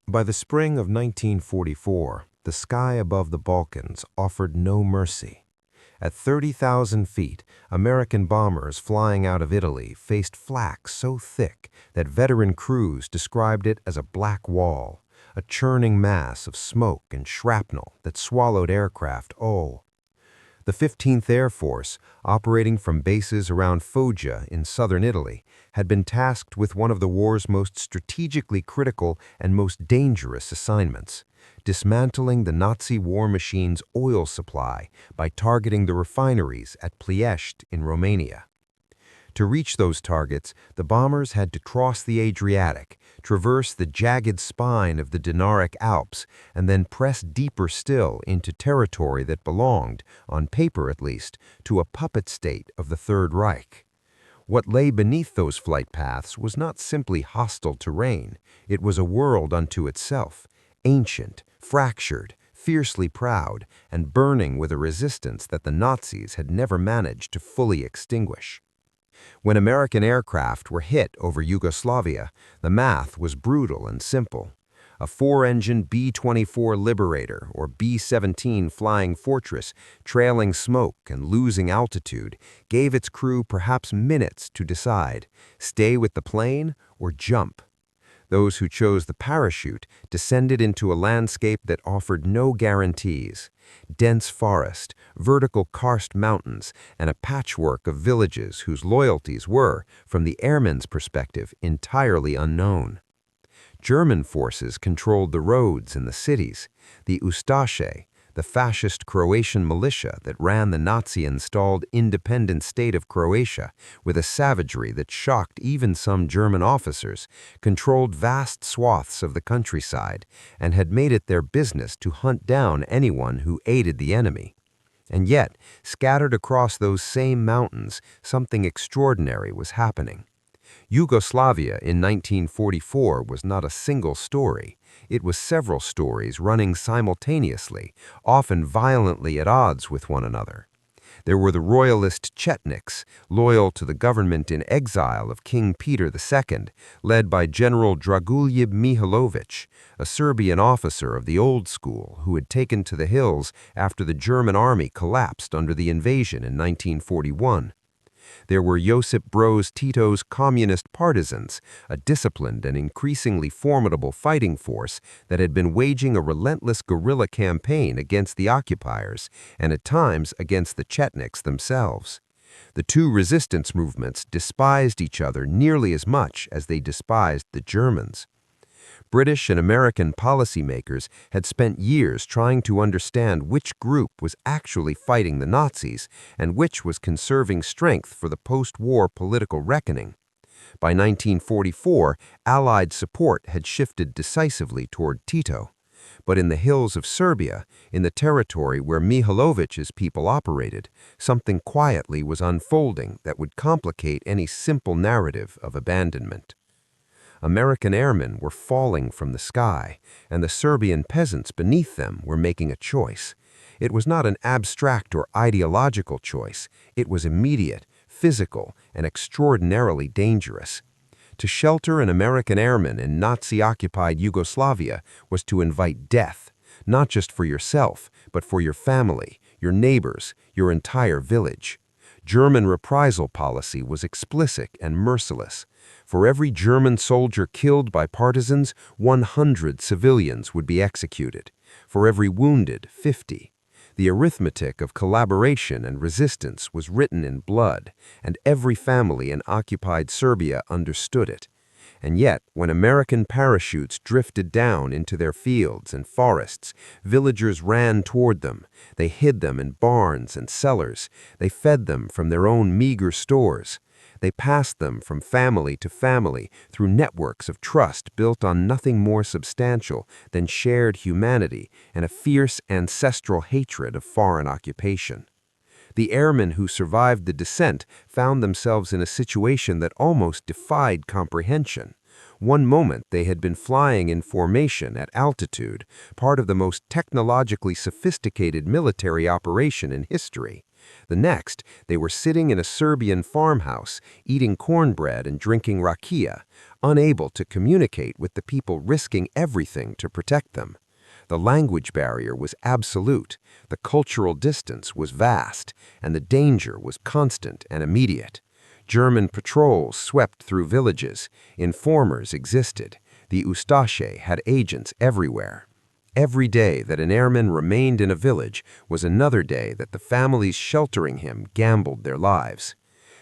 By the spring of 1944, the sky above the Balkans offered no mercy. At 30,000 feet, American bombers flying out of Italy faced flak so thick that veteran crews described it as a black wall, a churning mass of smoke and shrapnel that swallowed aircraft whole. The 15th Air Force, operating from bases around Foggia in southern Italy, had been tasked with one of the war's most strategically critical and most dangerous assignments: dismantling the Nazi war machine's oil supply by targeting the refineries at Ploiești in Romania. To reach those targets, the bombers had to cross the Adriatic, traverse the jagged spine of the Dinaric Alps, and then press deeper still into territory that belonged, on paper at least, to a puppet state of the Third Reich. What lay beneath those flight paths was not simply hostile terrain, it was a world unto itself, ancient, fractured, fiercely proud, and burning with a resistance that the Nazis had never managed to fully extinguish. When American aircraft were hit over Yugoslavia, the math was brutal and simple. A four-engine B-24 Liberator or B-17 Flying Fortress, trailing smoke and losing altitude, gave its crew perhaps minutes to decide: stay with the plane or jump. Those who chose the parachute descended into a landscape that offered no guarantees: dense forest, vertical karst mountains, and a patchwork of villages whose loyalties were, from the airmen's perspective, entirely unknown. German forces controlled the roads and the cities. The Ustaše, the fascist Croatian militia that ran the Nazi-installed independent state of Croatia with a savagery that shocked even some German officers, controlled vast swaths of the countryside and had made it their business to hunt down anyone who aided the enemy. And yet, scattered across those same mountains, something extraordinary was happening. Yugoslavia in 1944 was not a single story. It was several stories running simultaneously, often violently at odds with one another. There were the royalist Chetniks, loyal to the government in exile of King Peter II, led by General Dragoljub Mihailović, a Serbian officer of the old school who had taken to the hills after the German army collapsed under the invasion in 1941. There were Josip Broz Tito's communist partisans, a disciplined and increasingly formidable fighting force that had been waging a relentless guerrilla campaign against the occupiers and at times against the Chetniks themselves. The two resistance movements despised each other nearly as much as they despised the Germans. British and American policymakers had spent years trying to understand which group was actually fighting the Nazis and which was conserving strength for the post-war political reckoning. By 1944, Allied support had shifted decisively toward Tito. But in the hills of Serbia, in the territory where Mihailovic's people operated, something quietly was unfolding that would complicate any simple narrative of abandonment. American airmen were falling from the sky, and the Serbian peasants beneath them were making a choice. It was not an abstract or ideological choice. It was immediate, physical, and extraordinarily dangerous. To shelter an American airman in Nazi-occupied Yugoslavia was to invite death, not just for yourself, but for your family, your neighbors, your entire village. German reprisal policy was explicit and merciless. For every German soldier killed by partisans, 100 civilians would be executed. For every wounded, 50. The arithmetic of collaboration and resistance was written in blood, and every family in occupied Serbia understood it. And yet, when American parachutes drifted down into their fields and forests, villagers ran toward them. They hid them in barns and cellars. They fed them from their own meager stores. They passed them from family to family through networks of trust built on nothing more substantial than shared humanity and a fierce ancestral hatred of foreign occupation. The airmen who survived the descent found themselves in a situation that almost defied comprehension. One moment they had been flying in formation at altitude, part of the most technologically sophisticated military operation in history. The next, they were sitting in a Serbian farmhouse, eating cornbread and drinking rakia, unable to communicate with the people risking everything to protect them. The language barrier was absolute, the cultural distance was vast, and the danger was constant and immediate. German patrols swept through villages, informers existed, the Ustaše had agents everywhere. Every day that an airman remained in a village was another day that the families sheltering him gambled their lives.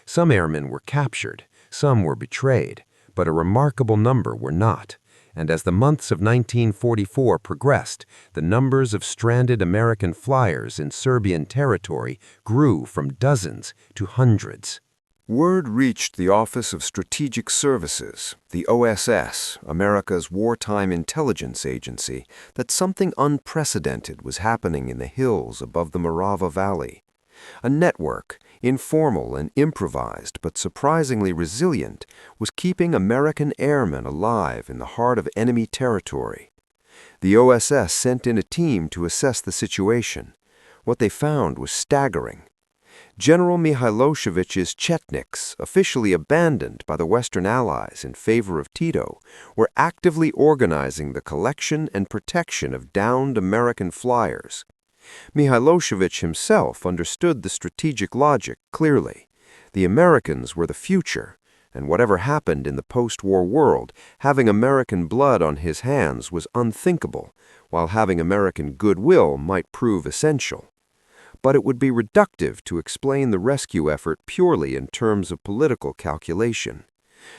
Some airmen were captured, some were betrayed, but a remarkable number were not. And as the months of 1944 progressed, the numbers of stranded American flyers in Serbian territory grew from dozens to hundreds. Word reached the Office of Strategic Services, the OSS, America's wartime intelligence agency, that something unprecedented was happening in the hills above the Morava Valley. A network, informal and improvised but surprisingly resilient, was keeping American airmen alive in the heart of enemy territory. The OSS sent in a team to assess the situation. What they found was staggering. General Mihailović's Chetniks, officially abandoned by the Western Allies in favor of Tito, were actively organizing the collection and protection of downed American flyers. Mihailović himself understood the strategic logic clearly. The Americans were the future, and whatever happened in the post-war world, having American blood on his hands was unthinkable, while having American goodwill might prove essential. But it would be reductive to explain the rescue effort purely in terms of political calculation.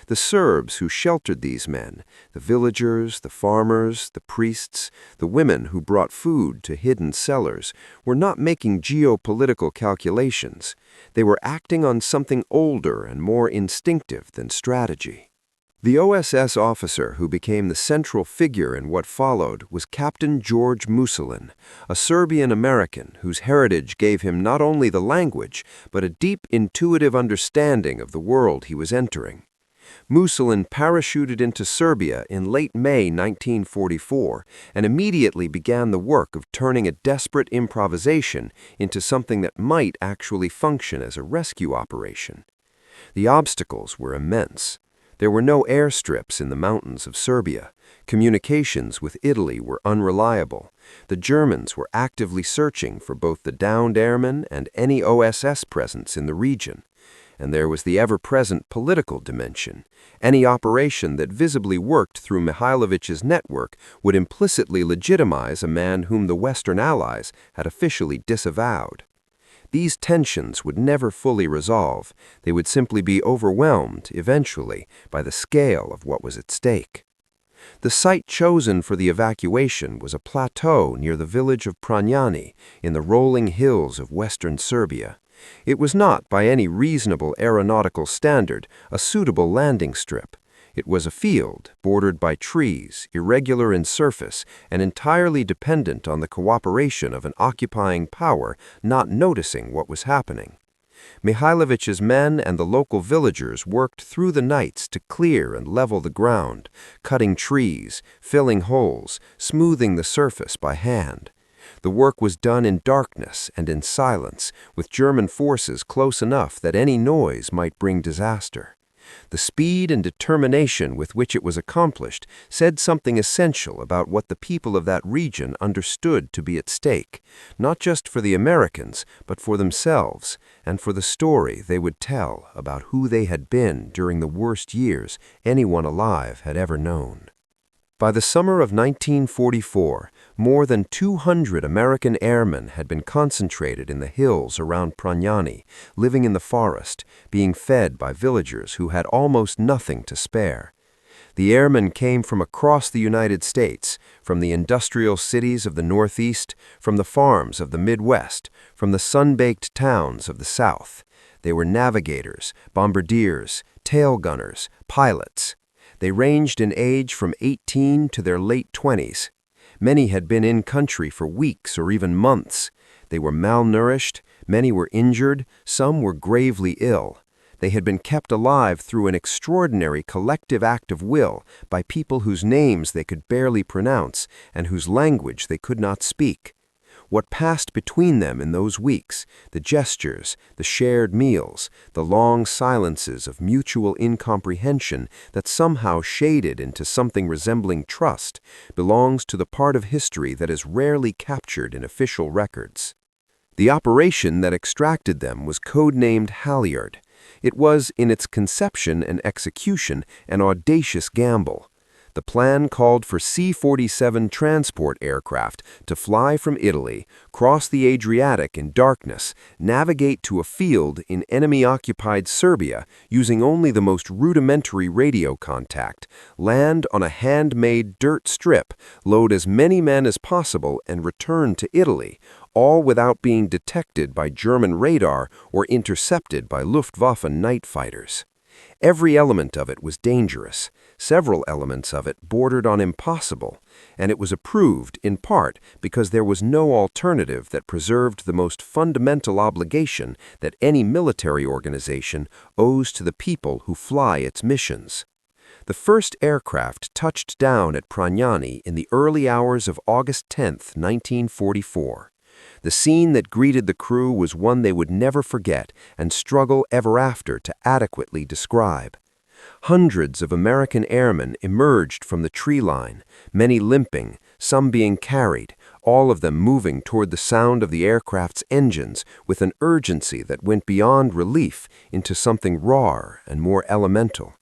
The Serbs who sheltered these men, the villagers, the farmers, the priests, the women who brought food to hidden cellars, were not making geopolitical calculations. They were acting on something older and more instinctive than strategy. The OSS officer who became the central figure in what followed was Captain George Musulin, a Serbian-American whose heritage gave him not only the language, but a deep intuitive understanding of the world he was entering. Musulin parachuted into Serbia in late May 1944 and immediately began the work of turning a desperate improvisation into something that might actually function as a rescue operation. The obstacles were immense. There were no airstrips in the mountains of Serbia. Communications with Italy were unreliable. The Germans were actively searching for both the downed airmen and any OSS presence in the region. And there was the ever-present political dimension. Any operation that visibly worked through Mihailović's network would implicitly legitimize a man whom the Western Allies had officially disavowed. These tensions would never fully resolve. They would simply be overwhelmed, eventually, by the scale of what was at stake. The site chosen for the evacuation was a plateau near the village of Pranjani in the rolling hills of western Serbia. It was not, by any reasonable aeronautical standard, a suitable landing strip. It was a field, bordered by trees, irregular in surface, and entirely dependent on the cooperation of an occupying power not noticing what was happening. Mihailović's men and the local villagers worked through the nights to clear and level the ground, cutting trees, filling holes, smoothing the surface by hand. The work was done in darkness and in silence, with German forces close enough that any noise might bring disaster. The speed and determination with which it was accomplished said something essential about what the people of that region understood to be at stake, not just for the Americans, but for themselves, and for the story they would tell about who they had been during the worst years anyone alive had ever known. By the summer of 1944, more than 200 American airmen had been concentrated in the hills around Pranjani, living in the forest, being fed by villagers who had almost nothing to spare. The airmen came from across the United States, from the industrial cities of the Northeast, from the farms of the Midwest, from the sun-baked towns of the South. They were navigators, bombardiers, tail gunners, pilots. They ranged in age from 18 to their late 20s. Many had been in country for weeks or even months. They were malnourished, many were injured, some were gravely ill. They had been kept alive through an extraordinary collective act of will by people whose names they could barely pronounce and whose language they could not speak. What passed between them in those weeks, the gestures, the shared meals, the long silences of mutual incomprehension that somehow shaded into something resembling trust, belongs to the part of history that is rarely captured in official records. The operation that extracted them was codenamed Halyard. It was, in its conception and execution, an audacious gamble. The plan called for C-47 transport aircraft to fly from Italy, cross the Adriatic in darkness, navigate to a field in enemy-occupied Serbia using only the most rudimentary radio contact, land on a handmade dirt strip, load as many men as possible, and return to Italy, all without being detected by German radar or intercepted by Luftwaffe night fighters. Every element of it was dangerous. Several elements of it bordered on impossible, and it was approved in part because there was no alternative that preserved the most fundamental obligation that any military organization owes to the people who fly its missions. The first aircraft touched down at Pranjani in the early hours of August 10, 1944. The scene that greeted the crew was one they would never forget and struggle ever after to adequately describe. Hundreds of American airmen emerged from the tree line, many limping, some being carried, all of them moving toward the sound of the aircraft's engines with an urgency that went beyond relief into something rawer and more elemental.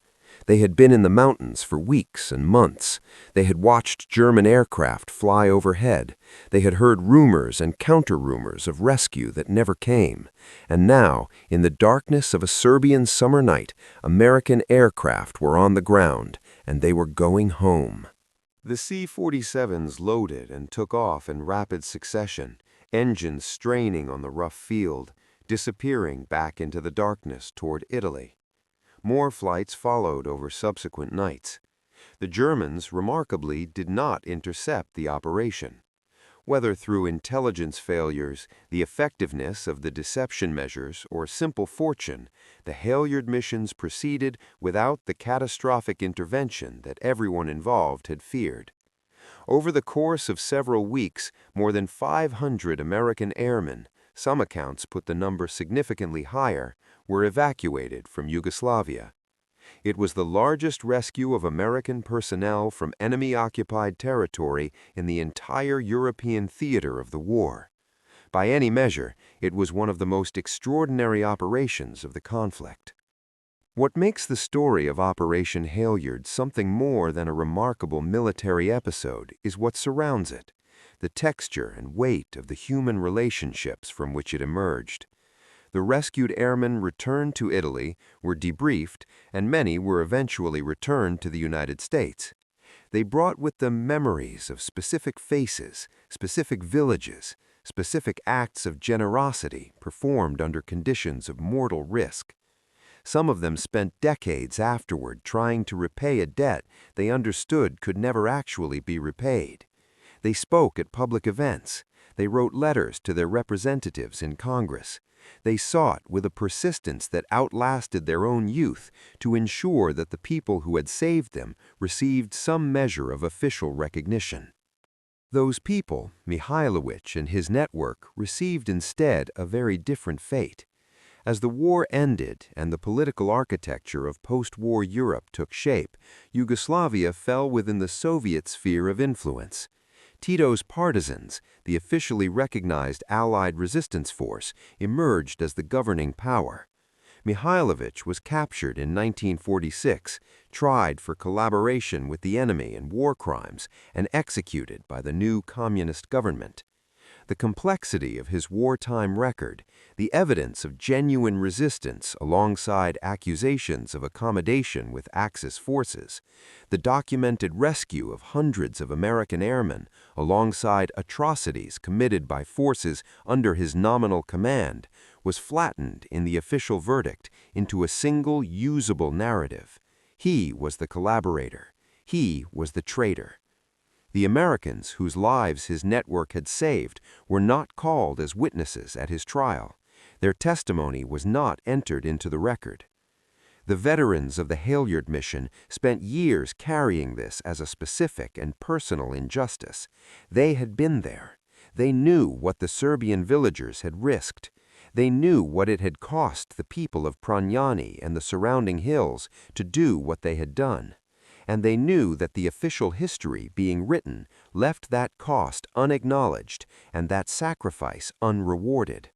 They had been in the mountains for weeks and months. They had watched German aircraft fly overhead. They had heard rumors and counter-rumors of rescue that never came. And now, in the darkness of a Serbian summer night, American aircraft were on the ground, and they were going home. The C-47s loaded and took off in rapid succession, engines straining on the rough field, disappearing back into the darkness toward Italy. More flights followed over subsequent nights. The Germans, remarkably, did not intercept the operation. Whether through intelligence failures, the effectiveness of the deception measures, or simple fortune, the Halyard missions proceeded without the catastrophic intervention that everyone involved had feared. Over the course of several weeks, more than 500 American airmen, some accounts put the number significantly higher, were evacuated from Yugoslavia. It was the largest rescue of American personnel from enemy-occupied territory in the entire European theater of the war. By any measure, it was one of the most extraordinary operations of the conflict. What makes the story of Operation Halyard something more than a remarkable military episode is what surrounds it, the texture and weight of the human relationships from which it emerged. The rescued airmen returned to Italy, were debriefed, and many were eventually returned to the United States. They brought with them memories of specific faces, specific villages, specific acts of generosity performed under conditions of mortal risk. Some of them spent decades afterward trying to repay a debt they understood could never actually be repaid. They spoke at public events. They wrote letters to their representatives in Congress. They sought, with a persistence that outlasted their own youth, to ensure that the people who had saved them received some measure of official recognition. Those people, Mihailović and his network, received instead a very different fate. As the war ended and the political architecture of post-war Europe took shape, Yugoslavia fell within the Soviet sphere of influence. Tito's partisans, the officially recognized Allied resistance force, emerged as the governing power. Mihailović was captured in 1946, tried for collaboration with the enemy in war crimes, and executed by the new communist government. The complexity of his wartime record, the evidence of genuine resistance alongside accusations of accommodation with Axis forces, the documented rescue of hundreds of American airmen alongside atrocities committed by forces under his nominal command, was flattened in the official verdict into a single usable narrative. He was the collaborator. He was the traitor. The Americans whose lives his network had saved were not called as witnesses at his trial. Their testimony was not entered into the record. The veterans of the Halyard mission spent years carrying this as a specific and personal injustice. They had been there. They knew what the Serbian villagers had risked. They knew what it had cost the people of Pranjani and the surrounding hills to do what they had done. And they knew that the official history being written left that cost unacknowledged and that sacrifice unrewarded.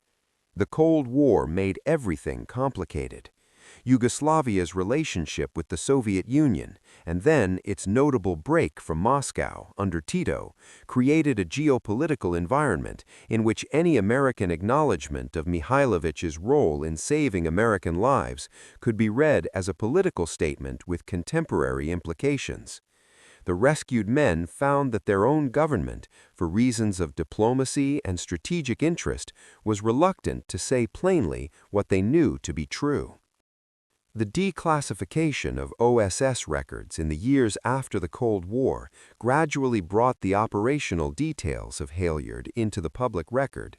The Cold War made everything complicated. Yugoslavia's relationship with the Soviet Union, and then its notable break from Moscow under Tito, created a geopolitical environment in which any American acknowledgement of Mihailović's role in saving American lives could be read as a political statement with contemporary implications. The rescued men found that their own government, for reasons of diplomacy and strategic interest, was reluctant to say plainly what they knew to be true. The declassification of OSS records in the years after the Cold War gradually brought the operational details of Halyard into the public record.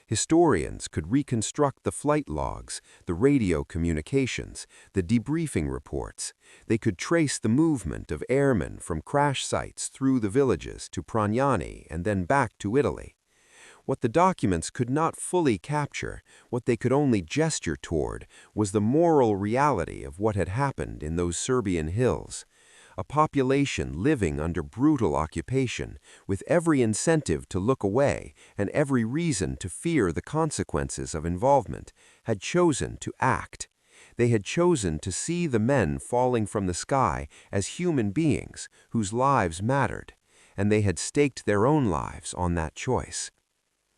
Historians could reconstruct the flight logs, the radio communications, the debriefing reports. They could trace the movement of airmen from crash sites through the villages to Pranjani and then back to Italy. What the documents could not fully capture, what they could only gesture toward, was the moral reality of what had happened in those Serbian hills. A population living under brutal occupation, with every incentive to look away and every reason to fear the consequences of involvement, had chosen to act. They had chosen to see the men falling from the sky as human beings whose lives mattered, and they had staked their own lives on that choice.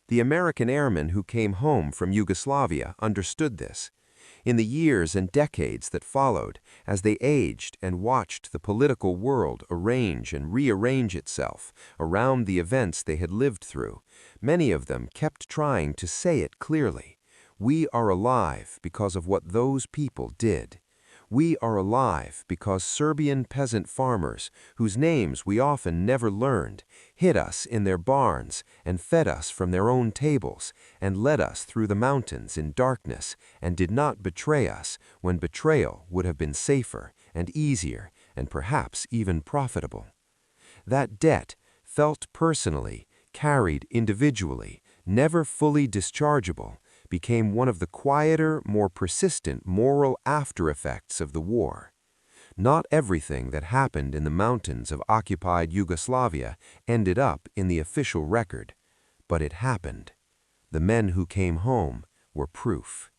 The American airmen who came home from Yugoslavia understood this. In the years and decades that followed, as they aged and watched the political world arrange and rearrange itself around the events they had lived through, many of them kept trying to say it clearly. We are alive because of what those people did. We are alive because Serbian peasant farmers, whose names we often never learned, hid us in their barns and fed us from their own tables and led us through the mountains in darkness and did not betray us when betrayal would have been safer and easier and perhaps even profitable. That debt, felt personally, carried individually, never fully dischargeable, became one of the quieter, more persistent moral after-effects of the war. Not everything that happened in the mountains of occupied Yugoslavia ended up in the official record, but it happened. The men who came home were proof.